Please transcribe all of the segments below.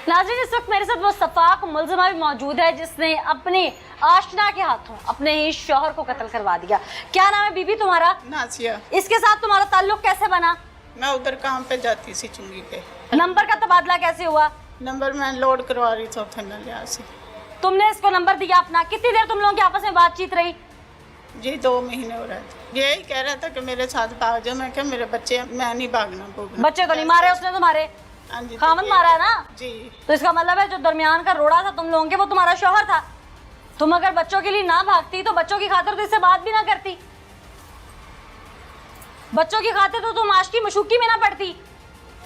नाज़रीन, इस वक्त मेरे साथ वो सफाक मुलज़िमा भी मौजूद है जिसने अपने आशना के हाथों अपने ही शौहर को कत्ल करवा दिया। क्या नाम है बीबी तुम्हारा? नासिया। इसके साथ तुम्हारा ताल्लुक कैसे बना? मैं उधर काम पे जाती थी चुंगी पे। नंबर का तबादला कैसे हुआ? नंबर मैं लोड करवा रही थी फिर लिया से। तुमने इसको नंबर दिया अपना? कितनी देर तुम लोगों की आपस में बातचीत रही? जी 2 महीने हो रहे थे। यही कह रहा था कि मेरे साथ भाग जाओ। मैं क्या मेरे बच्चे, मैं नहीं भागना भूगना। बच्चे को नहीं मारे उसने तुम्हारे? हाँ जी, खामन मारा है ना? जी। तो इसका मतलब है जो दरमियान का रोड़ा था तुम लोगों के, वो तुम्हारा शौहर था। तुम अगर बच्चों के लिए ना भागती तो बच्चों की खातिर तो इससे बात भी ना करती। बच्चों की खातिर तो तुम आशिकी मशूकी में ना पड़ती।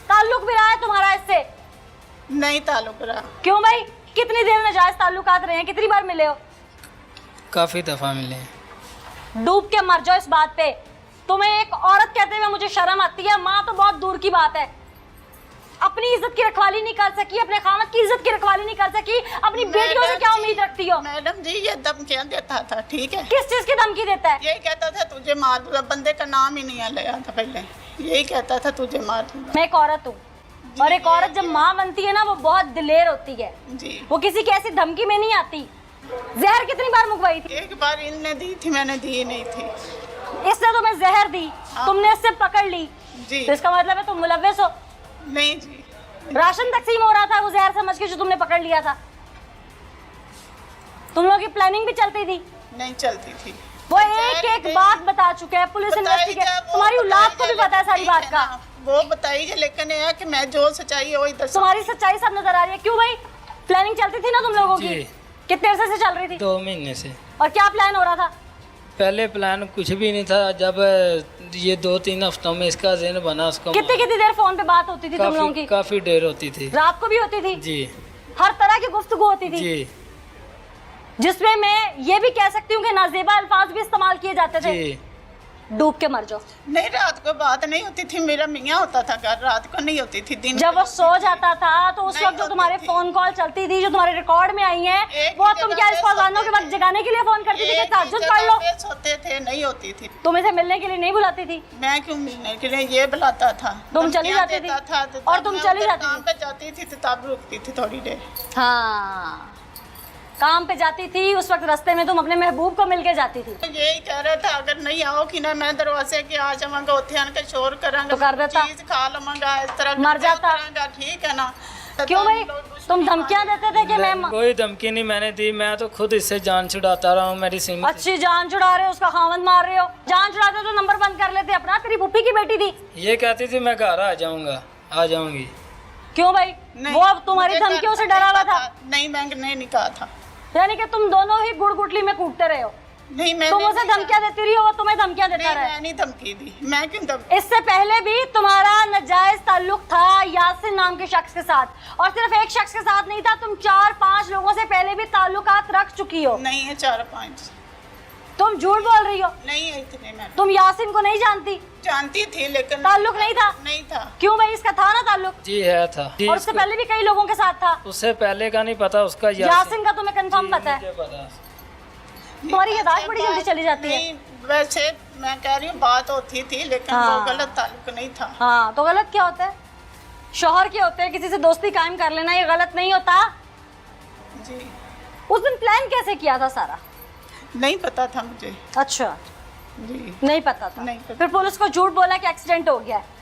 ताल्लुक भी रहा है तुम्हारा इससे? नहीं ताल्लुक रहा। क्यों भाई? कितनी देर नाजायज ताल्लुकात रहे हैं? कितनी बार मिले हो? काफ़ी दफ़ा मिले हैं। डूब के मर जाओ इस बात पे। तुम्हें एक औरत कहते हुए मुझे शर्म आती है। माँ तो बहुत दूर की बात है। अपनी इज्जत की रखवाली नहीं कर सकी, अपने खामद की इज्जत की रखवाली नहीं कर सकी, अपनी बेटियों से क्या उम्मीद रखती हो? मैडम जी ये धमकियां देता था, ठीक है। किस चीज की धमकी देता है? यही कहता था तुझे मार दूंगा। बंदे का नाम ही नहीं लिया था पहले। यही कहता था तुझे मार दूंगा। मैं एक औरत हूँ और एक औरत जब माँ बनती है ना वो बहुत दिलेर होती है जी। वो किसी की ऐसी धमकी में नहीं आती। जहर कितनी बार मुगवाई थी? एक बार इनने दी थी, मैंने दी नहीं थी। इसने तुम्हें जहर दी, तुमने इससे पकड़ ली, जी। तो इसका मतलब है तुम मुलव्विस हो। नहीं जी। राशन तकसीम हो रहा था वो जहर समझ के जो तुमने पकड़ लिया था। तुम लोगों की प्लानिंग भी चलती थी? नहीं चलती थी। वो एक एक बात बता चुके हैं, पुलिस इन्वेस्टिगेशन, तुम्हारी औलाद को भी पता है सारी बात का। वो बताइए, लेकिन ये है कि मैं जो सच्चाई है वही दस। तुम्हारी सच्चाई सब नजर आ रही है। क्यों भाई? प्लानिंग चलती थी ना तुम लोगों की? जी। कितने अरसे से चल रही थी? 2 महीने से। और क्या प्लान हो रहा था? पहले प्लान कुछ भी नहीं था। जब ये 2-3 हफ्तों में इसका ज़हन बना, उसको कितनी कितनी देर फोन पे बात होती थी तुम लोगों की? काफ़ी देर होती थी। रात को भी होती थी? जी हर तरह की गुफ्तगू होती थी जी जिसमें मैं ये भी कह सकती हूँ कि नाजेबा अल्फाज भी इस्तेमाल किए जाते थे। जी। डूब के मर जाओ। नहीं, रात को बात नहीं होती थी। मेरा मियाँ होता था घर, रात को नहीं होती थी। दिन जब वो सो जाता था तो उस नहीं वक्त जो होती तुम्हारे थी। फोन कॉल चलती थी, जो तुम्हारे रिकॉर्ड में आई हैं, एक वो ही तुम जगह क्या पे इसको अजानों के सोते वक्त थे। जगाने के लिए फोन करती थी कि एक ही तहज्जुद जगह पढ़ लो? पे सोते थे, नहीं होती थी। तुम इसे मिलने के लिए नहीं बुलाती थी? मैं क्यों मिलने के लिए? ये बुलाता था। तुम चली धमकियां जाती थी? देता था, तो और तब तुम मैं चली उधर जाती काम थी? पे जाती थी तो तब रुकती थी थोड़ी देर। हाँ, काम पे जाती थी, उस वक्त रास्ते में तुम अपने महबूब को मिल के जाती थी। तो यही कह रहा था अगर नहीं आओ कि ना मैं दरवाजे के आ जाऊंगा, उत्थे आन के शोर करांगा, तो कर देता। चीज खा लवांगा, इस तरह मर जाता। करांगा, ठीक है ना? क्यों भाई? तुम धमकियां देते थे कि मैं कोई धमकी नहीं मैंने दी। मैं तो खुद इससे जान छुड़ाता रहा हूँ। मेरी सीमा अच्छी जान छुड़ा रहे हो, उसका खामन मार रहे हो। जान छुड़ाते तो नंबर बंद कर लेते अपना। तेरी पुप्पी की बेटी थी। ये कहती थी मैं घर आ जाऊंगा, आ जाऊंगी। क्यों भाई? वो अब तुम्हारी मुझे धमकियों से नहीं डरा हुआ पता। था? नहीं, मैं नहीं कहा था। यानी कि तुम दोनों ही गुड़ गुटली में कूटते रहे हो। नहीं, मैं तुम उसे धमकियां देती रही हो, वो तुम्हें धमकियां देता नहीं, रहा। मैं नहीं धमकी दी। मैं क्यों धमकी? इससे पहले भी तुम्हारा नाजायज ताल्लुक था यासिन नाम के शख्स के साथ, और सिर्फ एक शख्स के साथ नहीं था, तुम 4-5 लोगों से पहले भी ताल्लुकात रख चुकी हो। नहीं है 4-5। तुम झूठ बोल रही हो। नहीं है इतने। मैं तुम यासिन को नहीं जानती? जानती थी लेकिन ताल्लुक नहीं था? नहीं था। क्यों भाई? इसका था ना ताल्लुक? जी है था जी। और उससे पहले भी कई लोगों के साथ था। उससे पहले का नहीं पता, उसका यासिन का तुम्हें कंफर्म जी, पता है? मुझे पता। तुम्हारी यादाश्त बड़ी जल्दी चली जाती है। नहीं, वैसे मैं कह रही हूँ बात होती थी लेकिन हाँ। वो गलत ताल्लुक नहीं था। हाँ, तो गलत क्या होता है? शौहर के होते हैं, किसी से दोस्ती कायम कर लेना, ये गलत नहीं होता। जी। उस दिन प्लान कैसे किया था सारा? नहीं पता था मुझे। अच्छा, जी। नहीं पता था। नहीं पता। फिर पुलिस को झूठ बोला कि एक्सीडेंट हो गया है।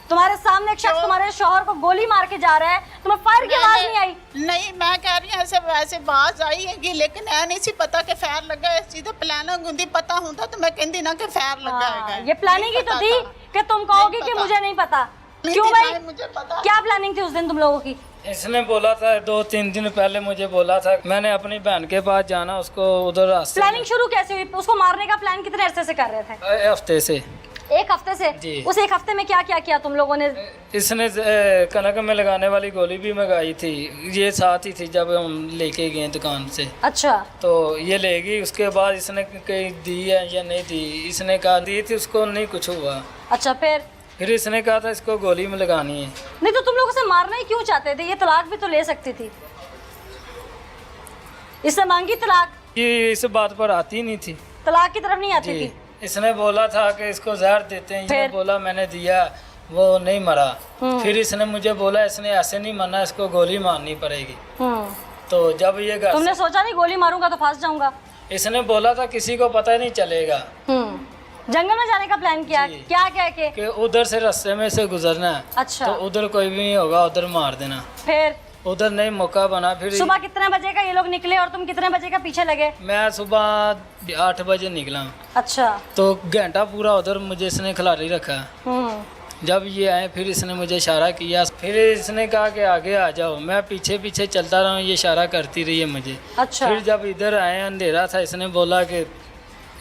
तुम्हारे सामने एक शख्स तुम्हारे शौहर को गोली मार के जा रहा है, तुम्हें फायर की आवाज नहीं आई? नहीं, मैं कह रही हूँ ऐसे वैसे बात आई है कि लेकिन ऐ नहीं सी पता कि फायर लगा है। सीधे प्लानिंग होती, पता होता तो मैं कहती ना कि फायर लगा है। ये प्लानिंग ही तो थी कि तुम कहोगे कि मुझे नहीं पता। क्यों भाई? मुझे पता। क्या प्लानिंग थी उस दिन तुम लोगों की? इसने बोला था 2-3 दिन पहले मुझे बोला था मैंने अपनी बहन के पास जाना, उसको उधर रास्ते प्लानिंग शुरू कैसे हुई? उसको मारने का प्लान कितने अरसे से कर रहे थे? हफ्ते से। 1 हफ्ते से? जी। उस 1 हफ्ते में क्या क्या किया तुम लोगों ने? इसने कनक में लगाने वाली गोली भी मंगाई थी। ये साथ ही थी जब हम लेके गए दुकान से। अच्छा, तो ये ले गई। उसके बाद इसने कहीं दी है या नहीं दी, इसने कहा दी थी, उसको नहीं कुछ हुआ। अच्छा, फिर इसने कहा था इसको गोली में लगानी है। नहीं तो तुम लोग उसे मारना ही क्यों चाहते थे? ये तलाक भी तो ले सकती थी। इसने मांगी तलाक? ये इस बात पर आती नहीं थी। तलाक की तरफ नहीं आती जी। थी? इसने बोला था कि इसको जहर देते हैं। इसने फिर? बोला मैंने दिया। वो नहीं मरा। फिर इसने मुझे बोला इसने ऐसे नहीं मरना, इसको गोली मारनी पड़ेगी। तो जब ये घर तुमने सोचा नहीं गोली मारूंगा तो फंस जाऊंगा? इसने बोला था किसी को पता ही नहीं चलेगा। जंगल में जाने का प्लान किया, जी। क्या क्या के? कि उधर से रास्ते में से गुजरना है। अच्छा। तो उधर कोई भी नहीं होगा, उधर मार देना। फिर उधर नहीं मौका बना। फिर सुबह कितने बजे का ये लोग निकले और तुम कितने बजे का पीछे लगे? मैं सुबह 8 बजे निकला। अच्छा। तो घंटा पूरा उधर मुझे इसने खिलाड़ी रखा। जब ये आए फिर इसने मुझे इशारा किया, फिर इसने कहा कि आगे आ जाओ। मैं पीछे पीछे चलता रहा, ये इशारा करती रही है मुझे। अच्छा। फिर जब इधर आए अंधेरा था, इसने बोला कि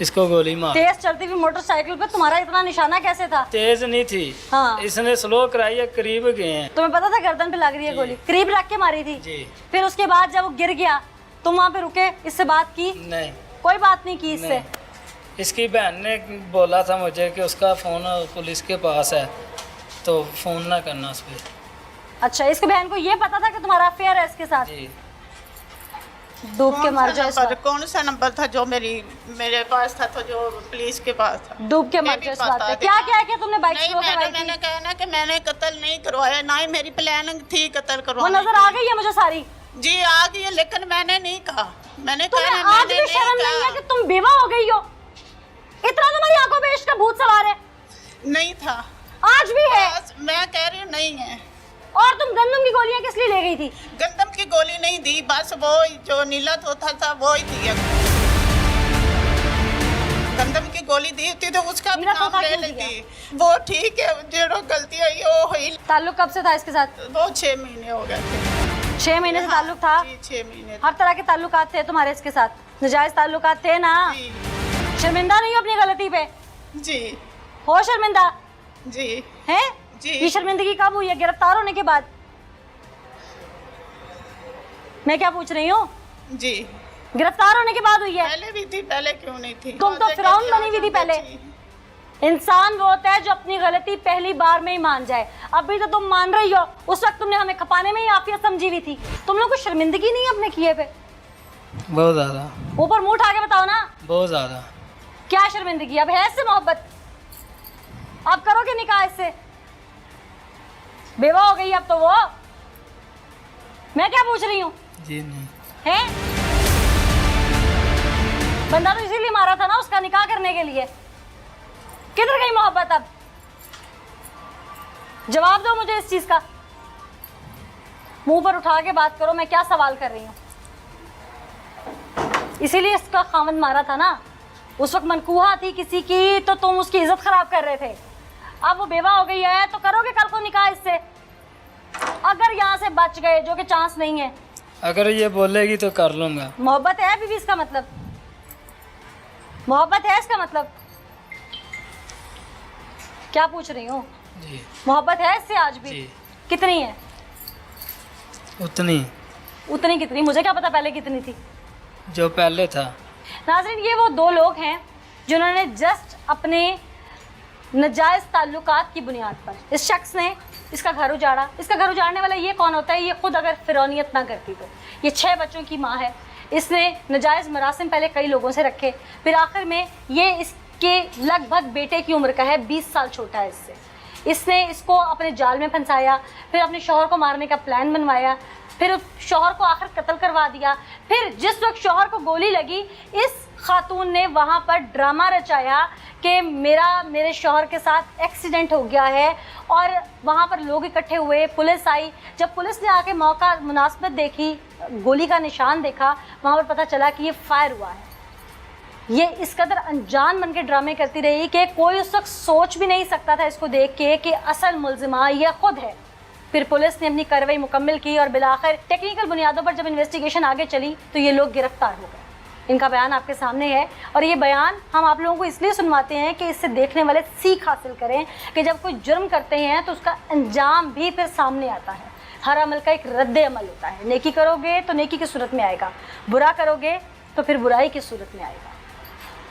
इसको गोली मार। तेज चलती हुई मोटरसाइकिल पे तुम्हारा इतना निशाना कैसे था? तेज नहीं थी। हाँ। इसने स्लो कराई है, करीब गए हैं। तुम्हें पता था गर्दन पे लग रही है गोली? करीब रख के मारी थी? जी। फिर उसके बाद जब वो गिर गया तुम वहाँ पे रुके, इससे बात की? नहीं, कोई बात नहीं की इससे? नहीं। इसकी बहन ने बोला था मुझे कि उसका फ़ोन पुलिस के पास है, तो फ़ोन ना करना उस पर। अच्छा, इसकी बहन को ये पता था कि तुम्हारा अफेयर है इसके साथ? जी। डूब के मर जाओ इस बात। कौन सा नंबर था जो मेरे पास था, तो जो पुलिस के पास था? डूब के मर जाओ इस बात पे। क्या क्या किया तुमने? बाइक नहीं, स्लो करवाई थी? मैंने कहा ना कि मैंने कत्ल नहीं करवाया, ना ही मेरी प्लानिंग थी कत्ल वो करवाने नजर आ गई है मुझे सारी। जी आ गई है, लेकिन मैंने नहीं कहा। मैंने तुम्हें कहा आज भी शर्म नहीं है कि तुम बेवा हो गई हो? इतना तुम्हारी आंखों पे इश्क का भूत सवार है? नहीं था। आज भी है? मैं कह रही हूँ नहीं है। और तुम गंदम की गोलियां किस लिए ले गई थी? गंदम की गोली नहीं दी, बस वो जो नीला तोता था वो ही दिया। गंदम की गोली दी होती तो उसका भी नीला नाम तोता ले क्यों लेती। वो ठीक है, जो गलती हुई वो हुई। ताल्लुक कब से था इसके साथ? वो 6 महीने हो गए थे। 6 महीने से ताल्लुक था? जी 6 महीने। हर तरह के ताल्लुकात थे तुम्हारे इसके साथ? नजायज ताल्लुकात थे ना? जी शर्मिंदा नहीं हो अपनी गलती पे? जी हो शर्मिंदा? जी हैं? जी। ये शर्मिंदगी कब हुई है? गिरफ्तार होने के बाद? मैं क्या पूछ रही हूँ? जी गिरफ्तार होने के बाद हुई है? पहले भी थी, पहले क्यों नहीं थी? तुम तो फिरौन बनी हुई थी पहले। इंसान वो होता है जो अपनी गलती पहली बार में ही मान जाए। अभी तो तुम मान रही हो, उस वक्त तुमने हमें खपाने में ही आफियत समझी हुई थी। तुम लोग को शर्मिंदगी नहीं है अपने किए पे? बहुत ज़्यादा। ऊपर मुंह उठा के बताओ ना, बहुत ज़्यादा। क्या शर्मिंदगी? अब है इससे मोहब्बत? आप करोगे निकाह इससे? बेवा हो गई अब तो वो। मैं क्या पूछ रही हूँ? जी नहीं। हैं? बंदा तो इसीलिए मारा था ना, उसका निकाह करने के लिए। किधर गई मोहब्बत अब? जवाब दो मुझे इस चीज का। मुंह पर उठा के बात करो, मैं क्या सवाल कर रही हूँ। इसीलिए इसका खामन मारा था ना। उस वक्त मनकूहा थी किसी की तो तुम उसकी इज्जत खराब कर रहे थे। अब वो बेवा हो गई है तो करोगे कल को निकाह इससे? अगर यहाँ से बच गए, जो कि चांस नहीं है। अगर ये बोलेगी तो कर लूँगा। मोहब्बत है बीवी, इसका मतलब? मोहब्बत है इसका मतलब? क्या पूछ रही हूँ? जी। मोहब्बत है इससे आज भी? जी। कितनी है? उतनी। उतनी कितनी? मुझे क्या पता पहले कितनी थी। जो पहले था। नाज़रीन, ये वो दो लोग हैं जिन्होंने जस्ट अपने नाजायज़ ताल्लुकात की बुनियाद पर, इस शख्स ने इसका घर उजाड़ा। इसका घर उजाड़ने वाला ये कौन होता है? ये खुद अगर फिरौनियत ना करती तो। ये 6 बच्चों की माँ है। इसने नाजायज़ मरासिम पहले कई लोगों से रखे, फिर आखिर में ये इसके लगभग बेटे की उम्र का है, 20 साल छोटा है इससे। इसने इसको अपने जाल में फंसाया, फिर अपने शौहर को मारने का प्लान बनवाया, फिर शौहर को आखिर कत्ल करवा दिया। फिर जिस वक्त शौहर को गोली लगी, इस खातून ने वहाँ पर ड्रामा रचाया कि मेरे शौहर के साथ एक्सीडेंट हो गया है, और वहाँ पर लोग इकट्ठे हुए, पुलिस आई। जब पुलिस ने आके मौका मुनासिबत देखी, गोली का निशान देखा, वहाँ पर पता चला कि ये फायर हुआ है। ये इस कदर अनजान बन के ड्रामे करती रही कि कोई उस वक्त सोच भी नहीं सकता था इसको देख के कि असल मुल्जिमा ये खुद है। फिर पुलिस ने अपनी कार्रवाई मुकम्मल की और बिलाखिर टेक्निकल बुनियादों पर जब इन्वेस्टिगेशन आगे चली तो ये लोग गिरफ्तार हो गए। इनका बयान आपके सामने है, और ये बयान हम आप लोगों को इसलिए सुनवाते हैं कि इससे देखने वाले सीख हासिल करें कि जब कोई जुर्म करते हैं तो उसका अंजाम भी फिर सामने आता है। हर अमल का एक रद्द अमल होता है। नेकी करोगे तो नेकी की सूरत में आएगा, बुरा करोगे तो फिर बुराई की सूरत में आएगा।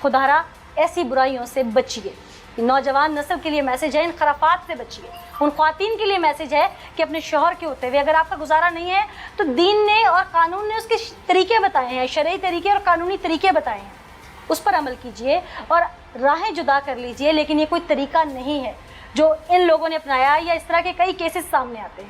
खुदारा ऐसी बुराइयों से बचिए। नौजवान नस्ल के लिए मैसेज है, इन खराफात से बचिए। उन ख्वातीन के लिए मैसेज है कि अपने शौहर के होते हुए अगर आपका गुजारा नहीं है तो दीन ने और कानून ने उसके तरीके बताए हैं, शरई तरीके और कानूनी तरीके बताए हैं, उस पर अमल कीजिए और राहें जुदा कर लीजिए। लेकिन ये कोई तरीका नहीं है। जो इन लोगों ने अपनाया, या इस तरह के कई केसेस सामने आते हैं।